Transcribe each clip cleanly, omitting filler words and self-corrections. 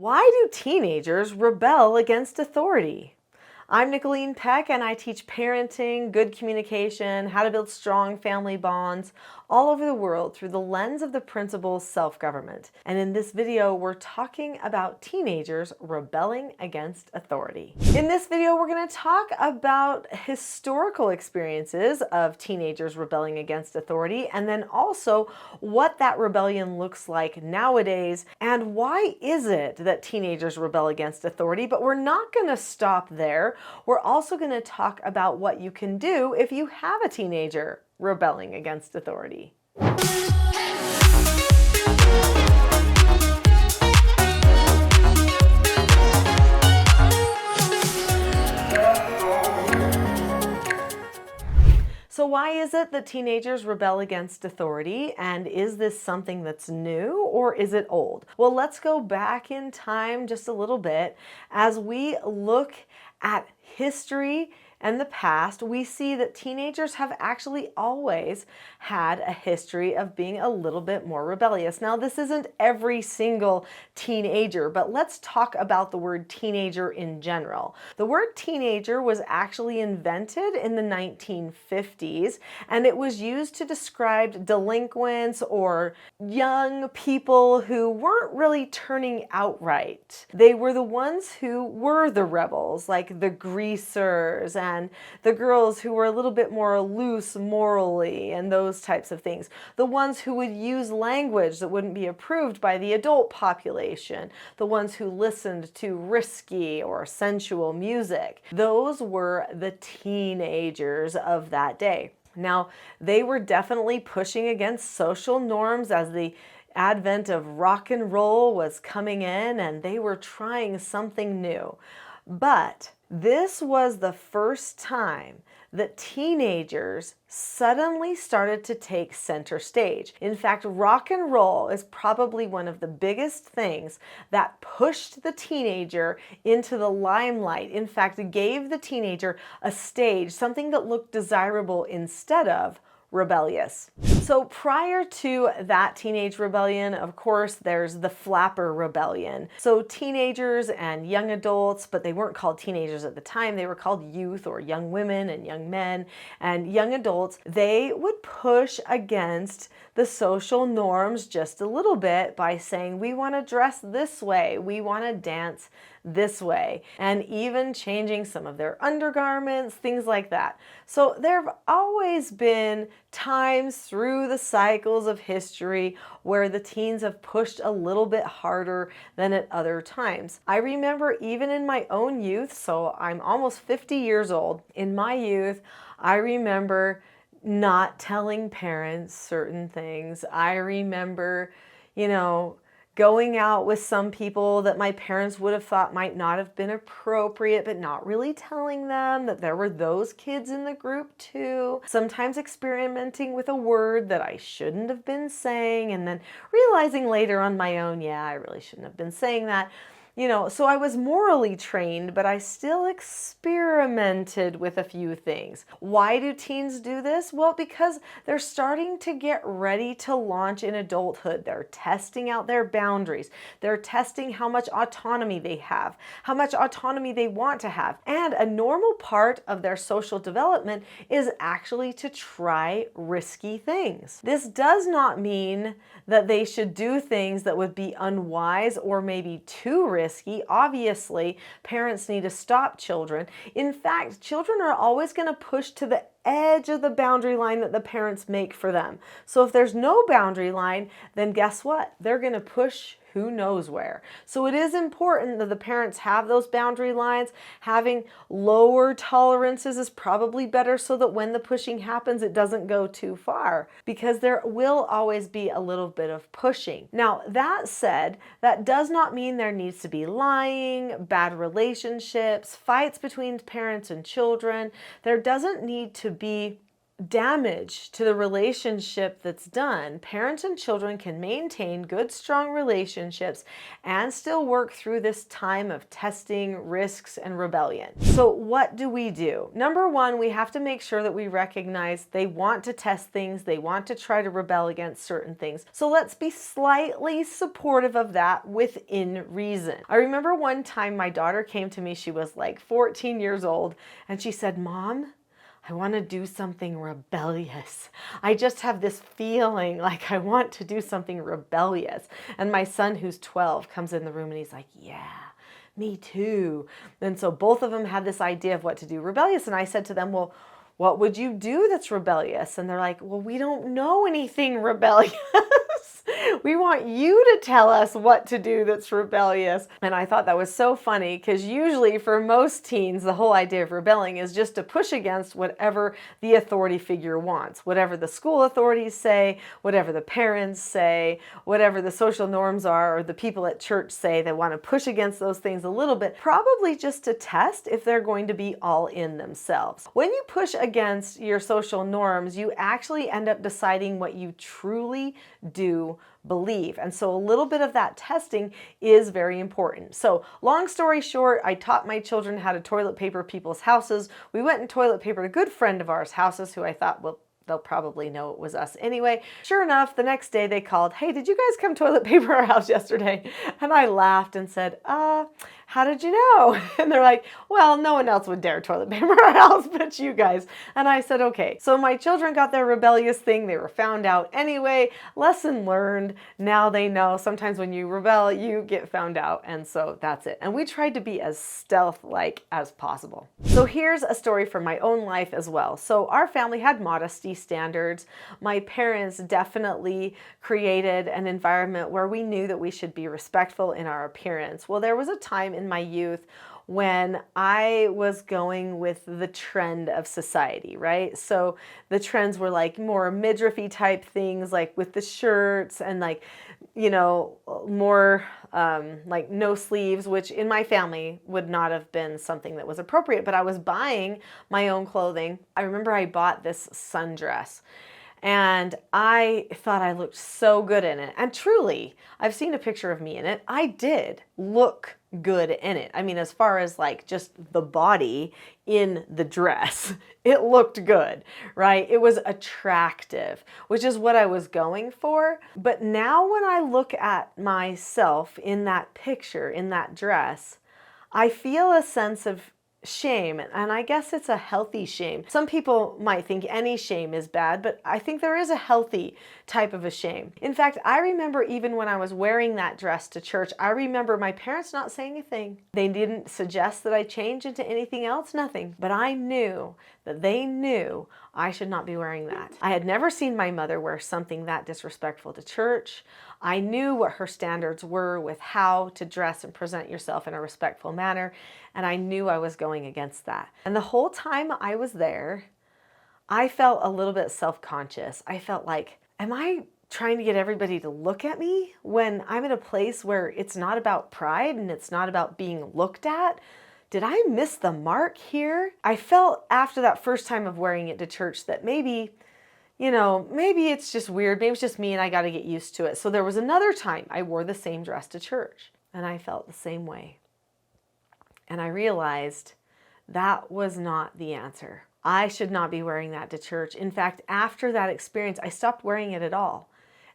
Why do teenagers rebel against authority? I'm Nicholeen Peck, and I teach parenting, good communication, how to build strong family bonds all over the world through the lens of the principle self-government. And in this video, we're talking about teenagers rebelling against authority. In this video, we're going to talk about historical experiences of teenagers rebelling against authority, and then also what that rebellion looks like nowadays, and why is it that teenagers rebel against authority. But we're not going to stop there. We're also going to talk about what you can do if you have a teenager rebelling against authority. So why is it that teenagers rebel against authority? And is this something that's new or is it old? Well, let's go back in time just a little bit. As we look at history and the past, we see that teenagers have actually always had a history of being a little bit more rebellious. Now, this isn't every single teenager, but let's talk about the word teenager in general. The word teenager was actually invented in the 1950s, and it was used to describe delinquents or young people who weren't really turning out right. They were the ones who were the rebels, like the greasers and the girls who were a little bit more loose morally and those types of things. The ones who would use language that wouldn't be approved by the adult population. The ones who listened to risky or sensual music. Those were the teenagers of that day. Now, they were definitely pushing against social norms as the advent of rock and roll was coming in, and they were trying something new. But this was the first time that teenagers suddenly started to take center stage. In fact, rock and roll is probably one of the biggest things that pushed the teenager into the limelight. In fact, it gave the teenager a stage, something that looked desirable instead of rebellious. So prior to that teenage rebellion, of course, there's the flapper rebellion. So teenagers and young adults, but they weren't called teenagers at the time, they were called youth or young women and young men and young adults. They would push against the social norms just a little bit by saying, we want to dress this way, we want to dance this way, and even changing some of their undergarments, things like that. So there have always been times through the cycles of history where the teens have pushed a little bit harder than at other times. I remember even in my own youth, so I'm almost 50 years old, in my youth, I remember not telling parents certain things. I remember, going out with some people that my parents would have thought might not have been appropriate, but not really telling them that there were those kids in the group too. Sometimes experimenting with a word that I shouldn't have been saying, and then realizing later on my own, yeah, I really shouldn't have been saying that. So I was morally trained, but I still experimented with a few things. Why do teens do this? Well, because they're starting to get ready to launch in adulthood. They're testing out their boundaries. They're testing how much autonomy they have, how much autonomy they want to have. And a normal part of their social development is actually to try risky things. This does not mean that they should do things that would be unwise or maybe too risky. Obviously, parents need to stop children. In fact, children are always going to push to the edge of the boundary line that the parents make for them. So if there's no boundary line, then guess what? They're going to push who knows where. So it is important that the parents have those boundary lines. Having lower tolerances is probably better so that when the pushing happens, it doesn't go too far, because there will always be a little bit of pushing. Now, that said, that does not mean there needs to be lying, bad relationships, fights between parents and children. There doesn't need to be damage to the relationship that's done, parents and children can maintain good, strong relationships and still work through this time of testing, risks, and rebellion. So what do we do? Number one, we have to make sure that we recognize they want to test things, they want to try to rebel against certain things. So let's be slightly supportive of that within reason. I remember one time my daughter came to me, she was like 14 years old, and she said, "Mom, I want to do something rebellious. I just have this feeling like I want to do something rebellious." And my son, who's 12, comes in the room and he's like, "Yeah, me too." And so both of them had this idea of what to do rebellious. And I said to them, "Well, what would you do that's rebellious?" And they're like, "Well, we don't know anything rebellious. We want you to tell us what to do that's rebellious." And I thought that was so funny, because usually for most teens, the whole idea of rebelling is just to push against whatever the authority figure wants, whatever the school authorities say, whatever the parents say, whatever the social norms are, or the people at church say. They want to push against those things a little bit, probably just to test if they're going to be all in themselves. When you push against your social norms, you actually end up deciding what you truly do believe. And so a little bit of that testing is very important. So long story short, I taught my children how to toilet paper people's houses. We went and toilet papered a good friend of ours' houses, who I thought, well, they'll probably know it was us anyway. Sure enough, the next day they called, "Hey, did you guys come toilet paper our house yesterday?" And I laughed and said, "How did you know?" And they're like, "Well, no one else would dare toilet paper our house but you guys." And I said, okay. So my children got their rebellious thing. They were found out anyway. Lesson learned. Now they know sometimes when you rebel, you get found out. And so that's it. And we tried to be as stealth-like as possible. So here's a story from my own life as well. So our family had modesty standards. My parents definitely created an environment where we knew that we should be respectful in our appearance. Well, there was a time in my youth when I was going with the trend of society, right? So the trends were like more midriffy type things, like with the shirts and like, you know, more like no sleeves, which in my family would not have been something that was appropriate, but I was buying my own clothing. I remember I bought this sundress, and I thought I looked so good in it. And truly, I've seen a picture of me in it. I did look good in it. I mean, as far as like just the body in the dress, it looked good, right? It was attractive, which is what I was going for. But now when I look at myself in that picture, in that dress, I feel a sense of shame, and I guess it's a healthy shame. Some people might think any shame is bad, but I think there is a healthy type of a shame. In fact, I remember even when I was wearing that dress to church, I remember my parents not saying a thing. They didn't suggest that I change into anything else, nothing. But I knew that they knew I should not be wearing that. I had never seen my mother wear something that disrespectful to church. I knew what her standards were with how to dress and present yourself in a respectful manner, and I knew I was going against that. And the whole time I was there, I felt a little bit self-conscious. I felt like, am I trying to get everybody to look at me when I'm in a place where it's not about pride and it's not about being looked at? Did I miss the mark here? I felt after that first time of wearing it to church that maybe, you know, maybe it's just weird. Maybe it's just me and I got to get used to it. So there was another time I wore the same dress to church and I felt the same way. And I realized that was not the answer. I should not be wearing that to church. In fact, after that experience, I stopped wearing it at all.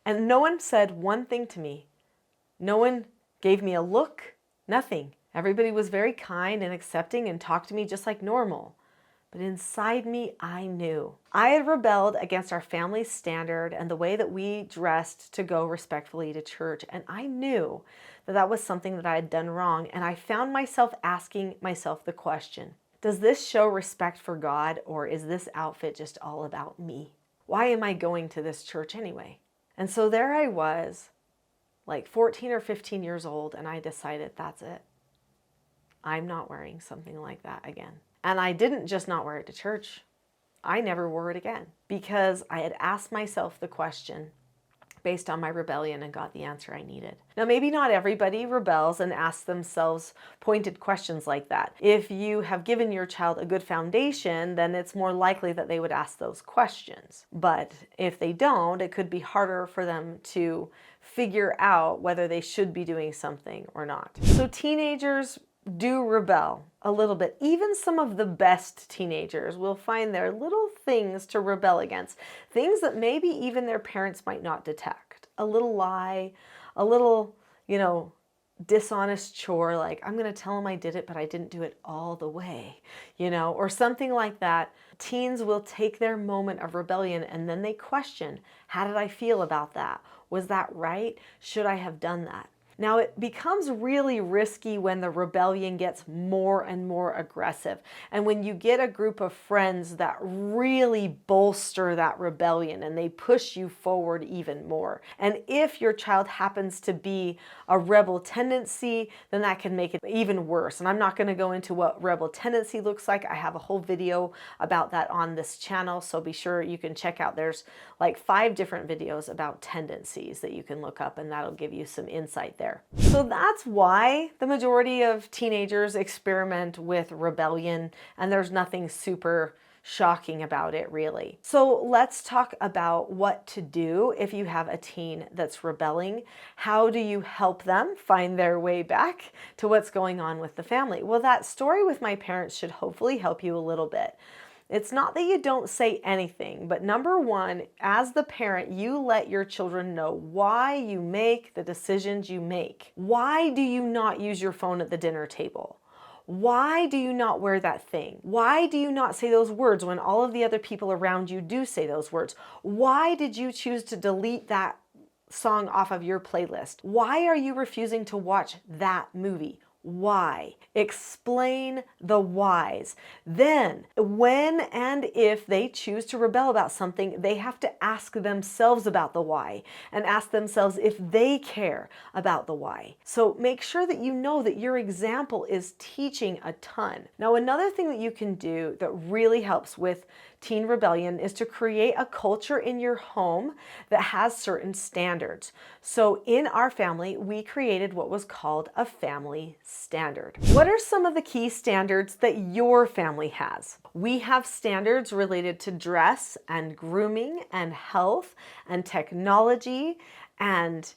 And no one said one thing to me. No one gave me a look, nothing. Everybody was very kind and accepting and talked to me just like normal. But inside me, I knew. I had rebelled against our family's standard and the way that we dressed to go respectfully to church. And I knew that that was something that I had done wrong. And I found myself asking myself the question, does this show respect for God, or is this outfit just all about me? Why am I going to this church anyway? And so there I was, like 14 or 15 years old, and I decided that's it. I'm not wearing something like that again. And I didn't just not wear it to church. I never wore it again because I had asked myself the question, based on my rebellion and got the answer I needed. Now, maybe not everybody rebels and asks themselves pointed questions like that. If you have given your child a good foundation, then it's more likely that they would ask those questions. But if they don't, it could be harder for them to figure out whether they should be doing something or not. So teenagers do rebel a little bit. Even some of the best teenagers will find their little things to rebel against. Things that maybe even their parents might not detect. A little lie, a little, dishonest chore, like I'm going to tell them I did it, but I didn't do it all the way, or something like that. Teens will take their moment of rebellion and then they question, how did I feel about that? Was that right? Should I have done that? Now, it becomes really risky when the rebellion gets more and more aggressive. And when you get a group of friends that really bolster that rebellion and they push you forward even more. And if your child happens to be a rebel tendency, then that can make it even worse. And I'm not going to go into what rebel tendency looks like. I have a whole video about that on this channel. So be sure you can check out, there's like 5 different videos about tendencies that you can look up, and that'll give you some insight there. So that's why the majority of teenagers experiment with rebellion, and there's nothing super shocking about it, really. So let's talk about what to do if you have a teen that's rebelling. How do you help them find their way back to what's going on with the family? Well, that story with my parents should hopefully help you a little bit. It's not that you don't say anything, but number one, as the parent, you let your children know why you make the decisions you make. Why do you not use your phone at the dinner table? Why do you not wear that thing? Why do you not say those words when all of the other people around you do say those words? Why did you choose to delete that song off of your playlist? Why are you refusing to watch that movie? Why? Explain the whys. Then, when and if they choose to rebel about something, they have to ask themselves about the why and ask themselves if they care about the why. So make sure that you know that your example is teaching a ton. Now, another thing that you can do that really helps with teen rebellion is to create a culture in your home that has certain standards. So in our family, we created what was called a family standard. What are some of the key standards that your family has? We have standards related to dress and grooming and health and technology and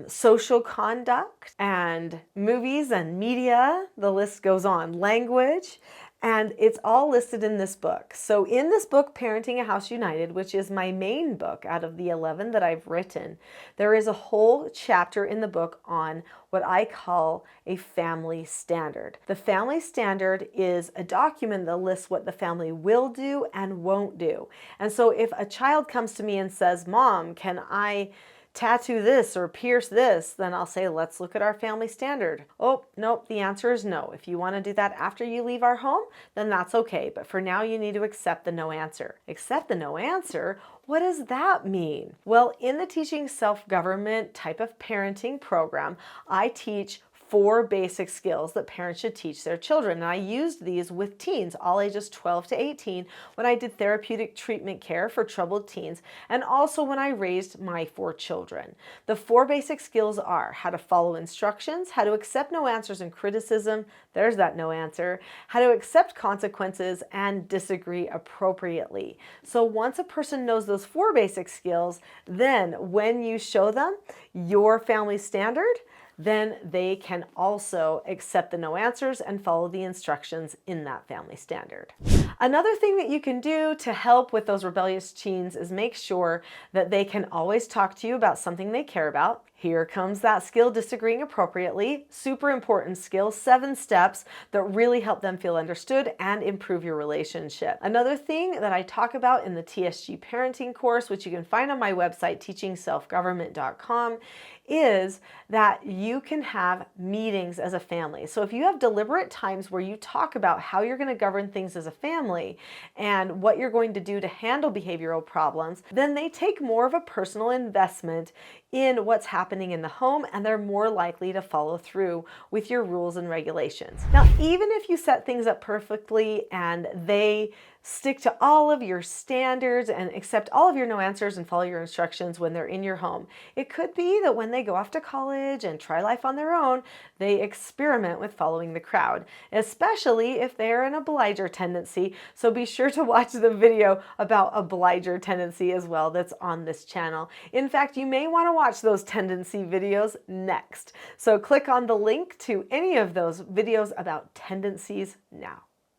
social conduct and movies and media. The list goes on. Language. And it's all listed in this book. So in this book, Parenting a House United, which is my main book out of the 11 that I've written, there is a whole chapter in the book on what I call a family standard. The family standard is a document that lists what the family will do and won't do. And so if a child comes to me and says, "Mom, can I tattoo this or pierce this?" then I'll say, let's look at our family standard. Oh, nope, the answer is no. If you want to do that after you leave our home, then that's okay. But for now, you need to accept the no answer. Accept the no answer? What does that mean? Well, in the Teaching Self-Government type of parenting program, I teach 4 basic skills that parents should teach their children. And I used these with teens, all ages 12 to 18, when I did therapeutic treatment care for troubled teens, and also when I raised my 4 children. The 4 basic skills are how to follow instructions, how to accept no answers and criticism, there's that no answer, how to accept consequences, and disagree appropriately. So once a person knows those 4 basic skills, then when you show them your family standard, then they can also accept the no answers and follow the instructions in that family standard. Another thing that you can do to help with those rebellious teens is make sure that they can always talk to you about something they care about. Here comes that skill, disagreeing appropriately. Super important skill, 7 steps that really help them feel understood and improve your relationship. Another thing that I talk about in the TSG parenting course, which you can find on my website, teachingselfgovernment.com, is that you can have meetings as a family. So if you have deliberate times where you talk about how you're going to govern things as a family and what you're going to do to handle behavioral problems, then they take more of a personal investment in what's happening in the home, and they're more likely to follow through with your rules and regulations. Now, even if you set things up perfectly and they stick to all of your standards and accept all of your no answers and follow your instructions when they're in your home, it could be that when they go off to college and try life on their own, they experiment with following the crowd, especially if they're an obliger tendency. So be sure to watch the video about obliger tendency as well that's on this channel. In fact, you may want to watch those tendency videos next. So click on the link to any of those videos about tendencies now.